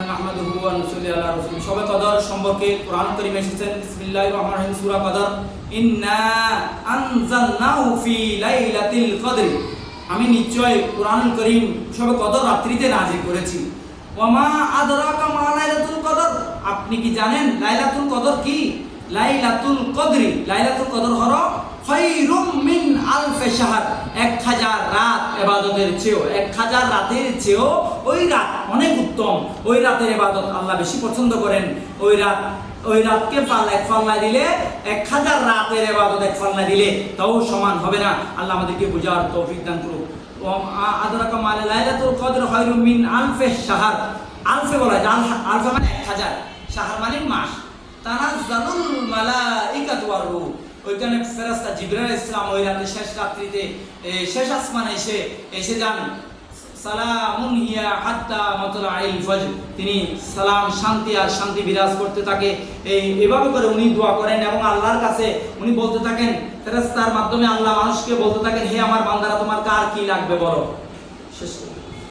নাহমাদুহু ওয়া নুসাল্লি আলা রাসূলিহি। সবে কদর সম্পর্কে কোরআন কারীমে এসেছেন বিসমিল্লাহির রহমানির রহিম সূরা কদর, ইন্না আনজালনাহু ফি লাইলাতিল কদর, আমি নিশ্চয় কোরআনুল কারীম সবে কদর রাত্রিতে নাযিল করেছি। ওয়া মা আদরাকা মা লাইলাতুল কদর, আপনি কি জানেন লাইলাতুল কদর কি? লাইলাতুল কদরি, লাইলাতুল কদর হলো খায়রুম মিন আলফি শাহর, 1000 রাত ইবাদতের চেয়েও, 1000 রাতের চেয়েও ওই রাত অনেক উত্তম। ওই রাতের ইবাদত আল্লাহ বেশি পছন্দ করেন। ওই রাতকে এক পাল্লায় দিলে 1000 রাতের ইবাদত এক পাল্লায় দিলে তাও সমান হবে না। আল্লাহ আমাদেরকে বুঝার তৌফিক দান করুক। আদরাকা মা লাইলাতুল কদর খায়রুম মিন আলফি শাহর, আলফে বলা যায়, আলফা মানে 1000, শাহর মানে মাস। তানাজ্জালুল মালাইকাতু ওয়ার রূহ, ওইখানে ফেরেশতা জিবরাইল আলাইহিস সালাম ওই রাতে শেষ রাত্রিতে শেষ আসমানে এসে যান। সালামুন হিয়া হাত্তা মাতলাইল ফজর, তিনি সালাম শান্তি আর শান্তি বিরাজ করতে থাকে। এভাবে করে উনি দোয়া করেন এবং আল্লাহর কাছে উনি বলতে থাকেন, ফেরেশতার মাধ্যমে আল্লাহ মানুষকে বলতে থাকেন, হে আমার বান্দারা তোমার কার কি লাগবে বলো। শেষ